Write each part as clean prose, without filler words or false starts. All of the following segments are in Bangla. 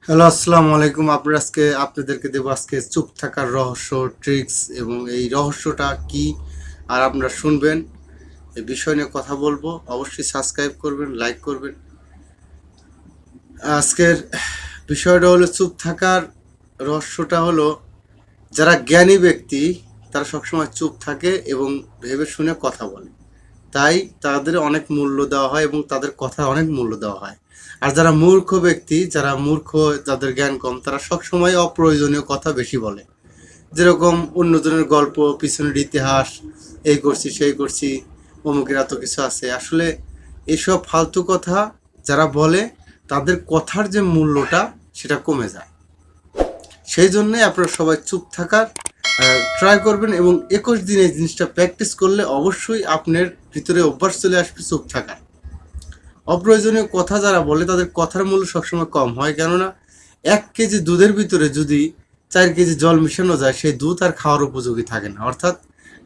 হ্যালো, আসসালামু আলাইকুম। আপনাদেরকে দেবো আজকে চুপ থাকার রহস্য, ট্রিক্স এবং এই রহস্যটা কি আর আপনারা শুনবেন। এই বিষয় নিয়ে কথা বলবো। অবশ্যই সাবস্ক্রাইব করবেন, লাইক করবেন। আজকের বিষয়টা হলো চুপ থাকার রহস্যটা হলো যারা জ্ঞানী ব্যক্তি তারা সবসময় চুপ থাকে এবং ভেবে শুনে কথা বলে। তাই তাদের অনেক মূল্য দেওয়া হয় এবং তাদের কথা অনেক মূল্য দেওয়া হয়। আর যারা মূর্খ ব্যক্তি, যারা মূর্খ, যাদের জ্ঞান কম, তারা সবসময় অপ্রয়োজনীয় কথা বেশি বলে। যেরকম অন্যজনের গল্প, পিছনের ইতিহাস, এই করছি সেই করছি, অমুকের এত কিছু আছে। আসলে এইসব ফালতু কথা যারা বলে তাদের কথার যে মূল্যটা সেটা কমে যায়। সেই জন্যই আপনারা সবাই চুপ থাকার ট্রাই করবেন এবং 21 দিন এই জিনিসটা প্র্যাকটিস করলে অবশ্যই আপনার ভিতরে অভ্যাস চলে আসবে চুপ থাকার। অপ্রয়োজনীয় কথা যারা বলে তাদের কথার মূল্য সবসময় কম হয়, কেননা 1 কেজি দুধের ভিতরে যদি 4 কেজি জল মিশানো যায় সেই দুধ আর খাওয়ার উপযোগী থাকে না। অর্থাৎ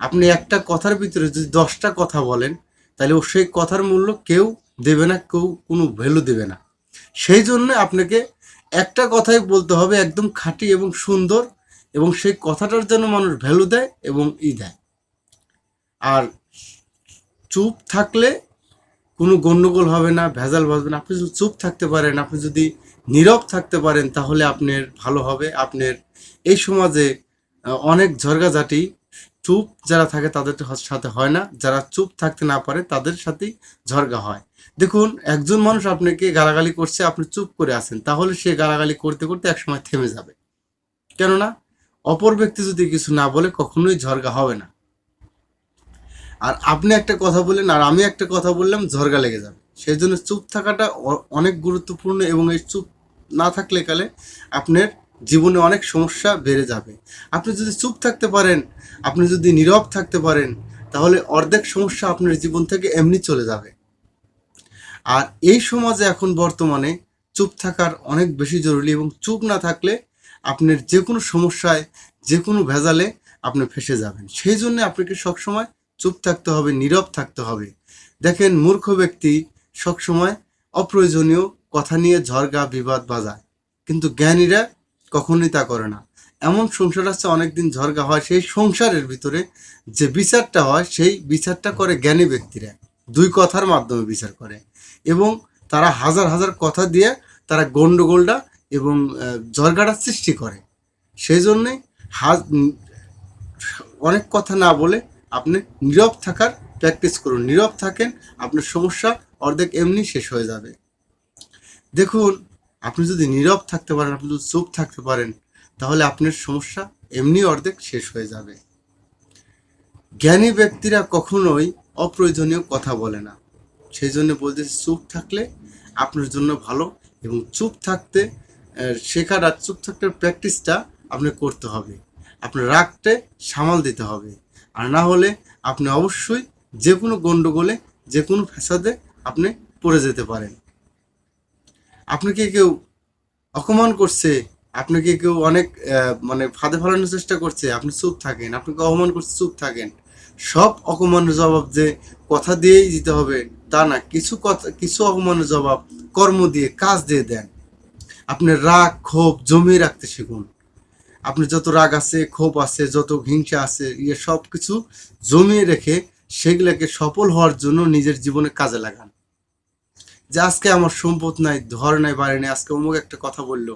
আপনি একটা কথার ভিতরে যদি 10টা কথা বলেন তাহলে সেই কথার মূল্য কেউ দেবে না, কেউ কোনো ভ্যালু দেবে না। সেই জন্য আপনাকে একটা কথাই বলতে হবে, একদম খাঁটি এবং সুন্দর, এবং সেই কথাটার জন্য মানুষ ভ্যালু দেয় এবং দেয়। আর চুপ থাকলে কোনো গণ্ডগোল হবে না, ভেজাল বাজবে না। আপনি যদি চুপ থাকতে পারেন, আপনি যদি নীরব থাকতে পারেন, তাহলে আপনার ভালো হবে। আপনার এই সমাজে অনেক ঝরঝাঝাটি চুপ যারা থাকে তাদের সাথে হয় না, যারা চুপ থাকতে না পারে তাদের সাথেই ঝরগা হয়। দেখুন, একজন মানুষ আপনাকে গালাগালি করছে, আপনি চুপ করে আছেন, তাহলে সে গালাগালি করতে করতে একসময় থেমে যাবে। কেননা অপর ব্যক্তি যদি কিছু না বলে কখনোই ঝরগা হবে না। আর আপনি একটা কথা বললেন আর আমি একটা কথা বললাম, ঝরগা লেগে যাবে। সেই জন্য চুপ থাকাটা অনেক গুরুত্বপূর্ণ, এবং এই চুপ না থাকলে কালে আপনার জীবনে অনেক সমস্যা বেড়ে যাবে। আপনি যদি চুপ থাকতে পারেন, আপনি যদি নীরব থাকতে পারেন, তাহলে অর্ধেক সমস্যা আপনার জীবন থেকে এমনি চলে যাবে। আর এই সমাজে এখন বর্তমানে চুপ থাকার অনেক বেশি জরুরি, এবং চুপ না থাকলে আপনার যে কোনো সমস্যায়, যে কোনো ভেজালে আপনি ফেঁসে যাবেন। সেই জন্য আপনাকে সবসময় চুপ থাকতে হবে, নীরব থাকতে হবে। দেখেন, মূর্খ ব্যক্তি সবসময় অপ্রয়োজনীয় কথা নিয়ে ঝড়গা বিবাদ বাজায়, কিন্তু জ্ঞানীরা কখনোই তা করে না। এমন সংসার আছে অনেকদিন ঝড়গা হয়, সেই সংসারের ভিতরে যে বিচারটা হয় সেই বিচারটা করে জ্ঞানী ব্যক্তিরা। দুই কথার মাধ্যমে বিচার করে, এবং তারা হাজার হাজার কথা দিয়ে তারা গন্ডগোলটা এবং ঝড়গাটা সৃষ্টি করে। সেই জন্যে অনেক কথা না বলে আপনি নীরব থাকার প্র্যাকটিস করুন। নীরব থাকেন, আপনার সমস্যা অর্ধেক এমনি শেষ হয়ে যাবে। দেখুন, আপনি যদি নীরব থাকতে পারেন, আপনি যদি চুপ থাকতে পারেন, তাহলে আপনার সমস্যা এমনি অর্ধেক শেষ হয়ে যাবে। জ্ঞানী ব্যক্তিরা কখনোই অপ্রয়োজনীয় কথা বলে না। সেই জন্য বলতেছি, চুপ থাকলে আপনার জন্য ভালো, এবং চুপ থাকতে শেখার আর চুপ থাকতে প্র্যাকটিসটা আপনি করতে হবে। আপনার রাগটা সামাল দিতে হবে, আর না হলে আপনি অবশ্যই যে কোনো গণ্ডগোলে, যে কোনো ফ্যাসাদে আপনি পড়ে যেতে পারেন। আপনাকে কেউ অপমান করছে, আপনাকে কেউ অনেক ফাঁদে ফেলানোর চেষ্টা করছে, আপনি চুপ থাকেন। আপনাকে অপমান করছে, চুপ থাকেন। সব অপমানের জবাব যে কথা দিয়েই দিতে হবে তা না। কিছু অপমানের জবাব কর্ম দিয়ে, কাজ দিয়ে দেন। আপনি রাগ ক্ষোভ জমিয়ে রাখতে শিখুন। আপনি যত রাগ আছে, ক্ষোভ আছে, যত হিংসা আছে, সব কিছু জমিয়ে রেখে সেগুলোকে সফল হওয়ার জন্য নিজের জীবনে কাজে লাগান। যে আজকে আমার সম্পদ নাই, ঘর নাই, বাড়ি নেই, আজকে অমুক একটা কথা বললো,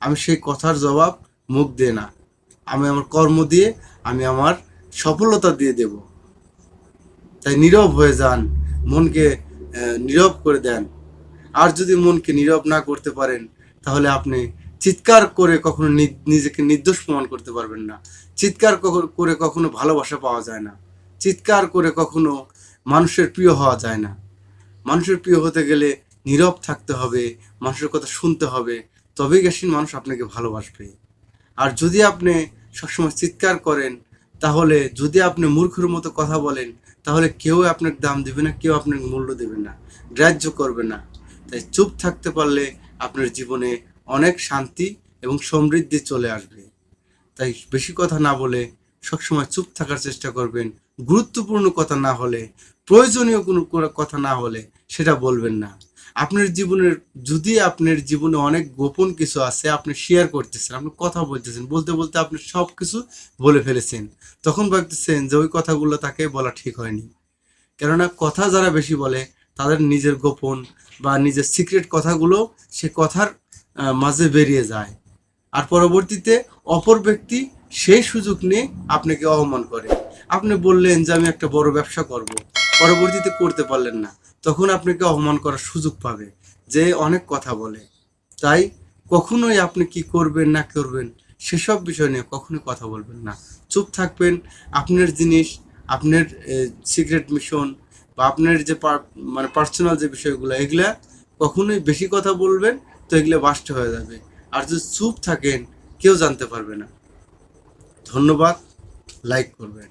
আমি সেই কথার জবাব মুখ দিয়ে না, আমি আমার কর্ম দিয়ে, আমি আমার সফলতা দিয়ে দেব। তাই নীরব হয়ে যান, মনকে নীরব করে দেন। আর যদি মনকে নীরব না করতে পারেন, তাহলে আপনি চিৎকার করে কখনো নিজেকে নির্দোষ প্রমাণ করতে পারবেন না। চিৎকার করে কখনো ভালোবাসা পাওয়া যায় না। চিৎকার করে কখনো মানুষের প্রিয় হওয়া যায় না। মানুষের প্রিয় হতে গেলে নীরব থাকতে হবে, মানুষের কথা শুনতে হবে, তবেই গেছেন মানুষ আপনাকে ভালোবাসবে। আর যদি আপনি সবসময় চিৎকার করেন, তাহলে যদি আপনি মূর্খের মতো কথা বলেন, তাহলে কেউ আপনার দাম দেবে না, কেউ আপনার মূল্য দেবে না, গ্রাহ্য করবে না। তাই চুপ থাকতে পারলে আপনার জীবনে অনেক শান্তি এবং সমৃদ্ধি চলে আসবে। তাই বেশি কথা না বলে সবসময় চুপ থাকার চেষ্টা করবেন। গুরুত্বপূর্ণ কথা না হলে, প্রয়োজনীয় কোনো কথা না হলে সেটা বলবেন না। আপনার জীবনের যদি আপনার জীবনে অনেক গোপন কিছু আছে, আপনি শেয়ার করতেছেন, আপনি কথা বলতেছেন, বলতে বলতে আপনি সব কিছু বলে ফেলেছেন, তখন ভাবতেছেন যে ওই কথাগুলো তাকে বলা ঠিক হয়নি। কেননা কথা যারা বেশি বলে তাদের নিজের গোপন বা নিজের সিক্রেট কথাগুলো সে কথার মাঝে বেরিয়ে যায়, আর পরবর্তীতে অপর ব্যক্তি সেই সুযোগ নিয়ে আপনাকে অপমান করে। আপনি বললেন যে আমি একটা বড় ব্যবসা করব, পরবর্তীতে করতে পারলেন না, তখন আপনাকে অপমান করার সুযোগ পাবে যে অনেক কথা বলে। তাই কখনোই আপনি কি করবেন না করবেন সেসব বিষয় নিয়ে কখনোই কথা বলবেন না, চুপ থাকবেন। আপনার জিনিস, আপনার সিক্রেট মিশন বা আপনার যে মানে পার্সোনাল যে বিষয়গুলো, এগুলা কখনোই বেশি কথা বলবেন তো এগুলো বাস্ট হয়ে যাবে। আর যদি চুপ থাকেন কেউ জানতে পারবে না। ধন্যবাদ, লাইক করবেন।